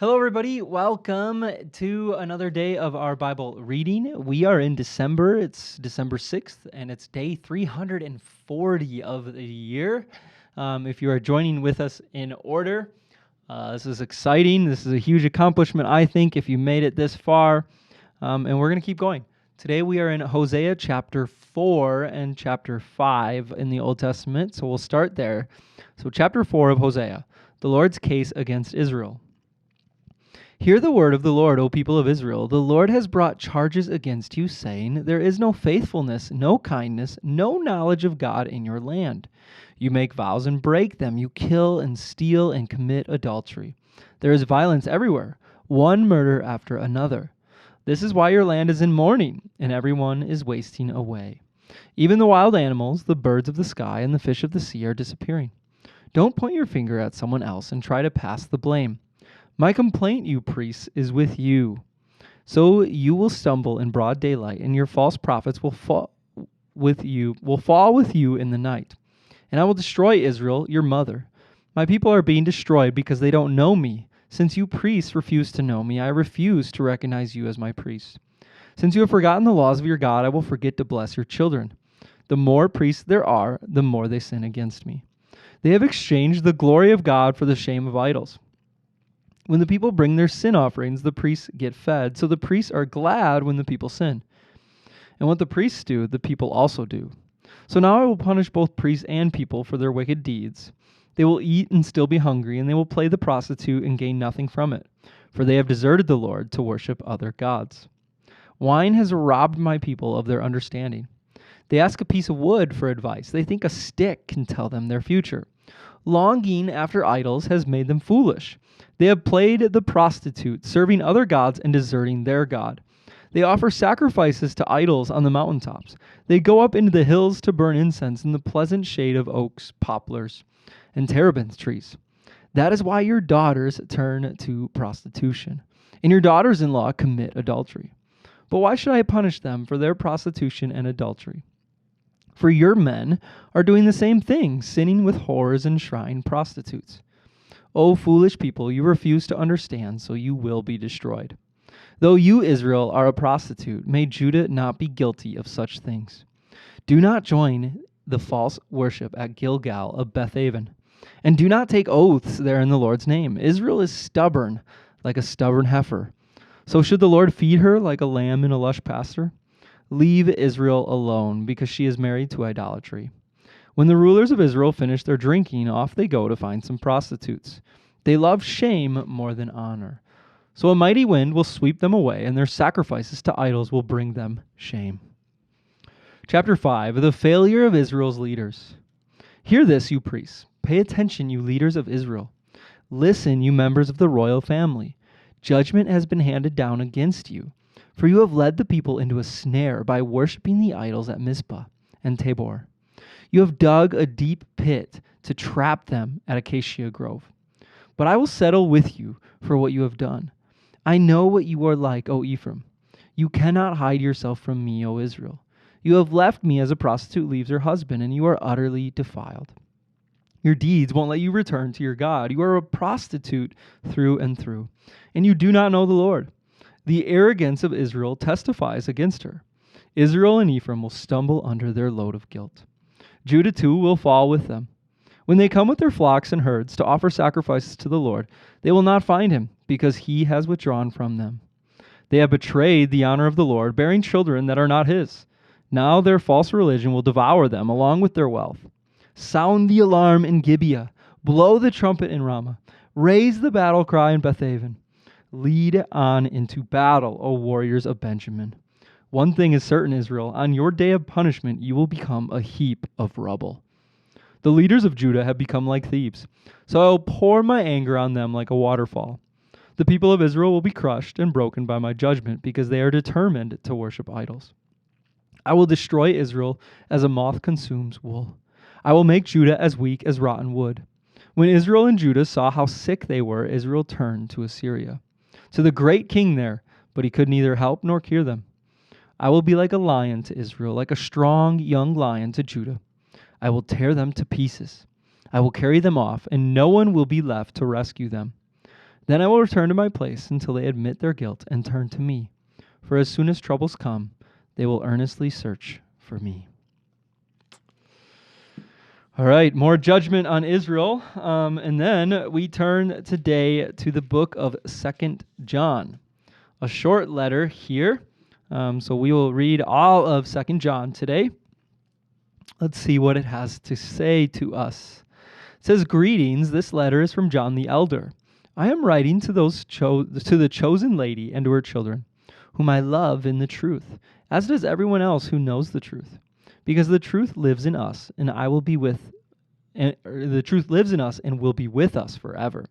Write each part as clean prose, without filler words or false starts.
Hello, everybody. Welcome to another day of our Bible reading. We are in December. It's December 6th, and it's day 340 of the year. If you are joining with us in order, this is exciting. This is a huge accomplishment, I think, if you made it this far. And we're going to keep going. Today we are in Hosea chapter 4 and chapter 5 in the Old Testament. So we'll start there. So chapter 4 of Hosea, the Lord's case against Israel. Hear the word of the Lord, O people of Israel. The Lord has brought charges against you, saying, there is no faithfulness, no kindness, no knowledge of God in your land. You make vows and break them. You kill and steal and commit adultery. There is violence everywhere, one murder after another. This is why your land is in mourning, and everyone is wasting away. Even the wild animals, the birds of the sky, and the fish of the sea are disappearing. Don't point your finger at someone else and try to pass the blame. My complaint, you priests, is with you. So you will stumble in broad daylight, and your false prophets will fall with you in the night. And I will destroy Israel, your mother. My people are being destroyed because they don't know me. Since you priests refuse to know me, I refuse to recognize you as my priest. Since you have forgotten the laws of your God, I will forget to bless your children. The more priests there are, the more they sin against me. They have exchanged the glory of God for the shame of idols. When the people bring their sin offerings, the priests get fed. So the priests are glad when the people sin. And what the priests do, the people also do. So now I will punish both priests and people for their wicked deeds. They will eat and still be hungry, and they will play the prostitute and gain nothing from it, for they have deserted the Lord to worship other gods. Wine has robbed my people of their understanding. They ask a piece of wood for advice. They think a stick can tell them their future. Longing after idols has made them foolish. They have played the prostitute, serving other gods and deserting their God. They offer sacrifices to idols on the mountaintops. They go up into the hills to burn incense in the pleasant shade of oaks, poplars, and terebinth trees. That is why your daughters turn to prostitution, and your daughters-in-law commit adultery. But why should I punish them for their prostitution and adultery? For your men are doing the same thing, sinning with whores and shrine prostitutes. O foolish people, you refuse to understand, so you will be destroyed. Though you, Israel, are a prostitute, may Judah not be guilty of such things. Do not join the false worship at Gilgal of Bethaven, and do not take oaths there in the Lord's name. Israel is stubborn, like a stubborn heifer. So should the Lord feed her like a lamb in a lush pasture? Leave Israel alone, because she is married to idolatry. When the rulers of Israel finish their drinking, off they go to find some prostitutes. They love shame more than honor. So a mighty wind will sweep them away, and their sacrifices to idols will bring them shame. Chapter 5, the failure of Israel's leaders. Hear this, you priests. Pay attention, you leaders of Israel. Listen, you members of the royal family. Judgment has been handed down against you, for you have led the people into a snare by worshiping the idols at Mizpah and Tabor. You have dug a deep pit to trap them at Acacia Grove. But I will settle with you for what you have done. I know what you are like, O Ephraim. You cannot hide yourself from me, O Israel. You have left me as a prostitute leaves her husband, and you are utterly defiled. Your deeds won't let you return to your God. You are a prostitute through and through, and you do not know the Lord. The arrogance of Israel testifies against her. Israel and Ephraim will stumble under their load of guilt. Judah too will fall with them. When they come with their flocks and herds to offer sacrifices to the Lord, they will not find him, because he has withdrawn from them. They have betrayed the honor of the Lord, bearing children that are not his. Now their false religion will devour them along with their wealth. Sound the alarm in Gibeah. Blow the trumpet in Ramah. Raise the battle cry in Bethaven. Lead on into battle, O warriors of Benjamin. One thing is certain, Israel, on your day of punishment you will become a heap of rubble. The leaders of Judah have become like thieves, so I will pour my anger on them like a waterfall. The people of Israel will be crushed and broken by my judgment, because they are determined to worship idols. I will destroy Israel as a moth consumes wool. I will make Judah as weak as rotten wood. When Israel and Judah saw how sick they were, Israel turned to Assyria, to the great king there, but he could neither help nor cure them. I will be like a lion to Israel, like a strong young lion to Judah. I will tear them to pieces. I will carry them off, and no one will be left to rescue them. Then I will return to my place until they admit their guilt and turn to me. For as soon as troubles come, they will earnestly search for me. All right, more judgment on Israel. And then we turn today to the book of 2 John. A short letter here. So we will read all of 2 John today. Let's see what it has to say to us. It says, "Greetings, this letter is from John the elder. I am writing to the chosen lady and to her children, whom I love in the truth, as does everyone else who knows the truth, because the truth lives in us, and the truth lives in us and will be with us forever.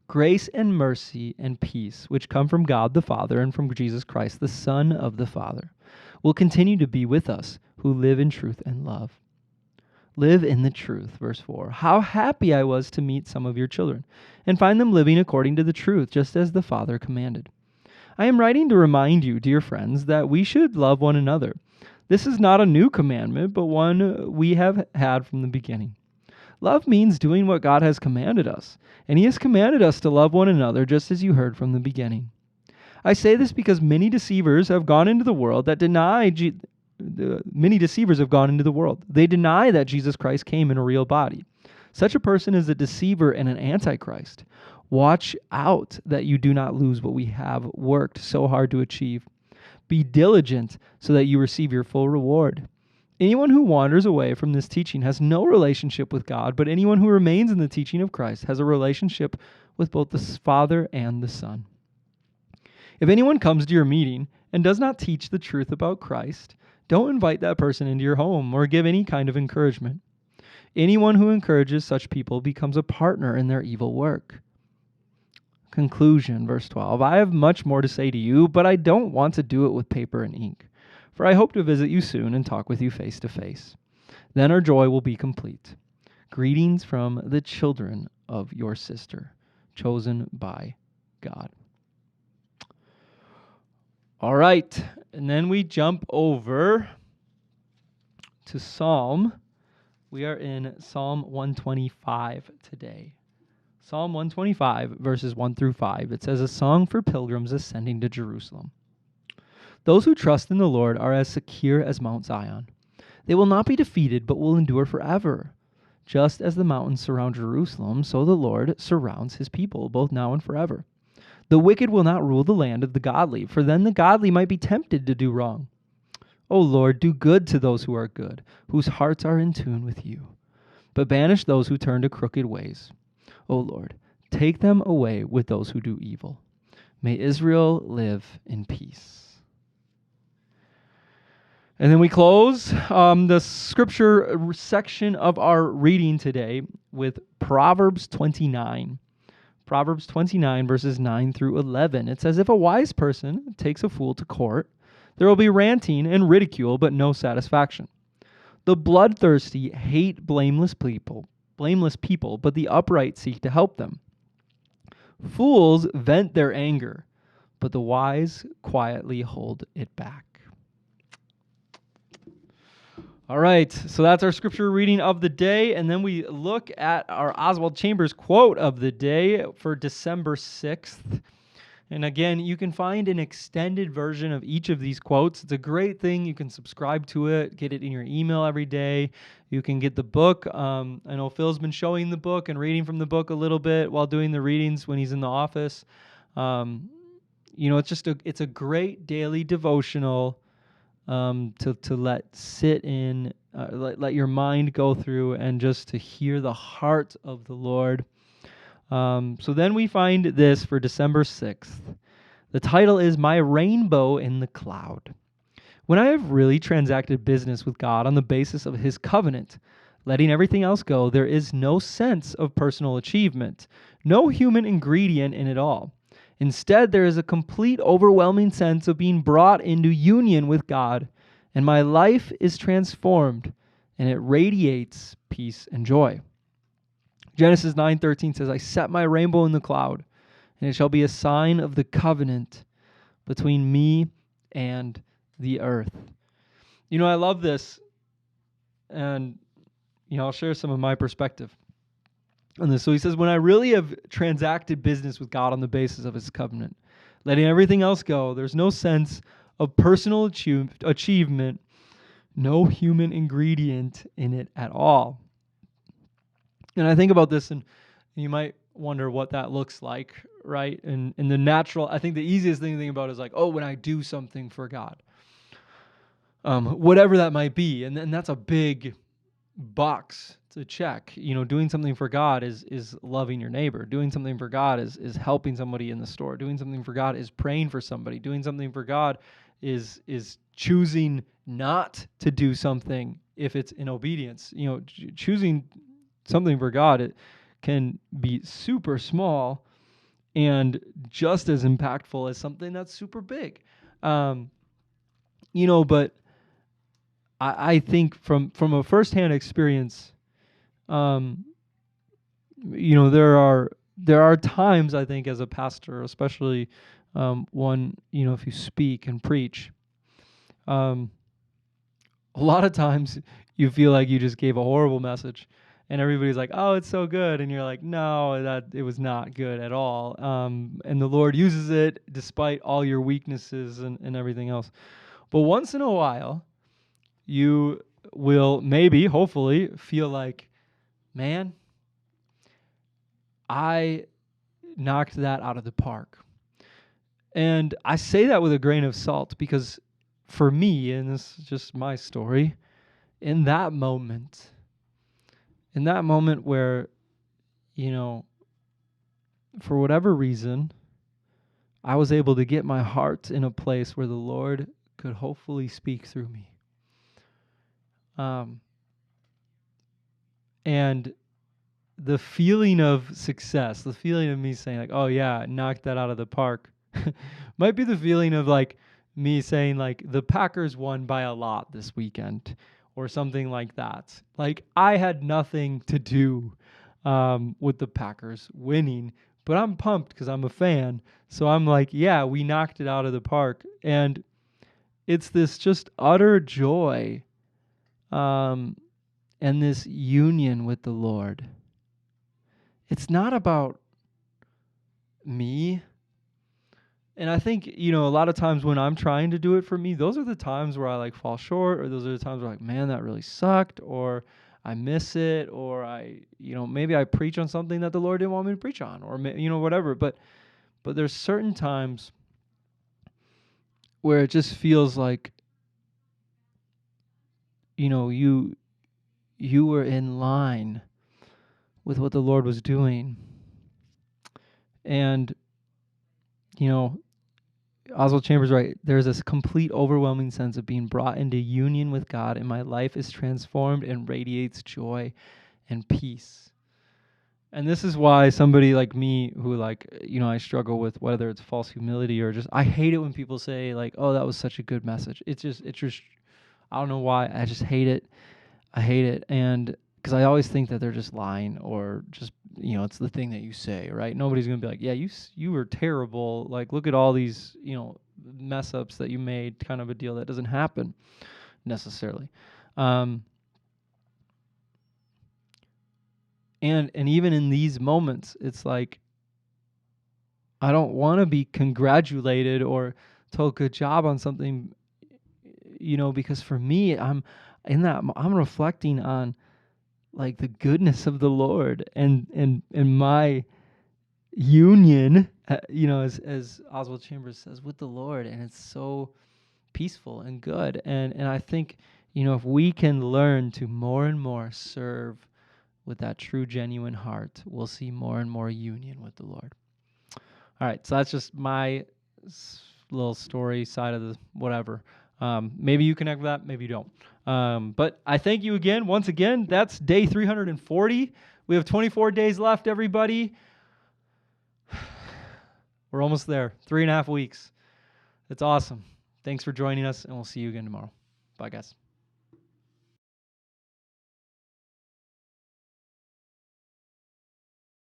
Grace and mercy and peace, which come from God the Father and from Jesus Christ, the Son of the Father, will continue to be with us who live in truth and love. Live in the truth." Verse 4. "How happy I was to meet some of your children and find them living according to the truth, just as the Father commanded. I am writing to remind you, dear friends, that we should love one another. This is not a new commandment, but one we have had from the beginning. Love means doing what God has commanded us, and He has commanded us to love one another just as you heard from the beginning. I say this because many deceivers have gone into the world that deny They deny that Jesus Christ came in a real body. Such a person is a deceiver and an antichrist. Watch out that you do not lose what we have worked so hard to achieve. Be diligent so that you receive your full reward. Anyone who wanders away from this teaching has no relationship with God, but anyone who remains in the teaching of Christ has a relationship with both the Father and the Son. If anyone comes to your meeting and does not teach the truth about Christ, don't invite that person into your home or give any kind of encouragement. Anyone who encourages such people becomes a partner in their evil work." Conclusion, verse 12. "I have much more to say to you, but I don't want to do it with paper and ink. For I hope to visit you soon and talk with you face to face. Then our joy will be complete. Greetings from the children of your sister, chosen by God." All right, and then we jump over to Psalm. We are in Psalm 125 today. Psalm 125, verses 1 through 5. It says, "A song for pilgrims ascending to Jerusalem. Those who trust in the Lord are as secure as Mount Zion. They will not be defeated, but will endure forever. Just as the mountains surround Jerusalem, so the Lord surrounds his people, both now and forever. The wicked will not rule the land of the godly, for then the godly might be tempted to do wrong. O Lord, do good to those who are good, whose hearts are in tune with you. But banish those who turn to crooked ways. O Lord, take them away with those who do evil. May Israel live in peace." And then we close the scripture section of our reading today with Proverbs 29. Proverbs 29, verses 9 through 11. It says, "If a wise person takes a fool to court, there will be ranting and ridicule, but no satisfaction. The bloodthirsty hate blameless people, but the upright seek to help them. Fools vent their anger, but the wise quietly hold it back." All right, so that's our scripture reading of the day, and then we look at our Oswald Chambers quote of the day for December 6th. And again, you can find an extended version of each of these quotes. It's a great thing. You can subscribe to it, get it in your email every day. You can get the book. I know Phil's been showing the book and reading from the book a little bit while doing the readings when he's in the office. It's a great daily devotional to let sit in, let your mind go through, and just to hear the heart of the Lord. So then we find this for December 6th. The title is "My Rainbow in the Cloud." When I have really transacted business with God on the basis of His covenant, letting everything else go, there is no sense of personal achievement, no human ingredient in it all. Instead, there is a complete, overwhelming sense of being brought into union with God, and my life is transformed, and it radiates peace and joy. Genesis 9:13 says, "I set my rainbow in the cloud, and it shall be a sign of the covenant between me and the earth." I love this, and I'll share some of my perspective. on this. So he says, when I really have transacted business with God on the basis of his covenant, letting everything else go, there's no sense of personal achievement, no human ingredient in it at all. And I think about this, and you might wonder what that looks like, right? And in the natural, I think the easiest thing to think about is like, oh, when I do something for God, whatever that might be. And that's a big box to check. Doing something for God is loving your neighbor. Doing something for God is helping somebody in the store. Doing something for God is praying for somebody. Doing something for God is choosing not to do something if it's in obedience. Choosing something for God, it can be super small and just as impactful as something that's super big. But I think from a firsthand experience, there are times, I think, as a pastor, especially one, if you speak and preach, a lot of times you feel like you just gave a horrible message, and everybody's like, "Oh, it's so good," and you're like, "No, that it was not good at all." And the Lord uses it despite all your weaknesses and everything else. But once in a while, you will maybe, hopefully, feel like, man, I knocked that out of the park. And I say that with a grain of salt because for me, and this is just my story, in that moment where, for whatever reason, I was able to get my heart in a place where the Lord could hopefully speak through me. And the feeling of success, the feeling of me saying like, oh yeah, knocked that out of the park, might be the feeling of like me saying like the Packers won by a lot this weekend or something like that. Like I had nothing to do with the Packers winning, but I'm pumped because I'm a fan. So I'm like, yeah, we knocked it out of the park. And it's this just utter joy and this union with the Lord. It's not about me. And I think, a lot of times when I'm trying to do it for me, those are the times where I like fall short, or those are the times where like, man, that really sucked, or I miss it, or maybe I preach on something that the Lord didn't want me to preach on, or, whatever. But there's certain times where it just feels like, you were in line with what the Lord was doing. And, Oswald Chambers, right? There's this complete, overwhelming sense of being brought into union with God, and my life is transformed and radiates joy and peace. And this is why somebody like me who I struggle with whether it's false humility or just, I hate it when people say like, oh, that was such a good message. It's just, I don't know why. I just hate it. I hate it. And because I always think that they're just lying or just, it's the thing that you say, right? Nobody's going to be like, yeah, you were terrible. Like, look at all these, mess ups that you made, kind of a deal. That doesn't happen necessarily. And even in these moments, it's like, I don't want to be congratulated or told good job on something, because for me, I'm reflecting on like the goodness of the Lord and my union, as Oswald Chambers says, with the Lord, and it's so peaceful and good. And I think, if we can learn to more and more serve with that true, genuine heart, we'll see more and more union with the Lord. All right, so that's just my little story side of the whatever. Maybe you connect with that, maybe you don't. But I thank you again. Once again, that's day 340. We have 24 days left, everybody. We're almost there. 3.5 weeks. It's awesome. Thanks for joining us, and we'll see you again tomorrow. Bye, guys.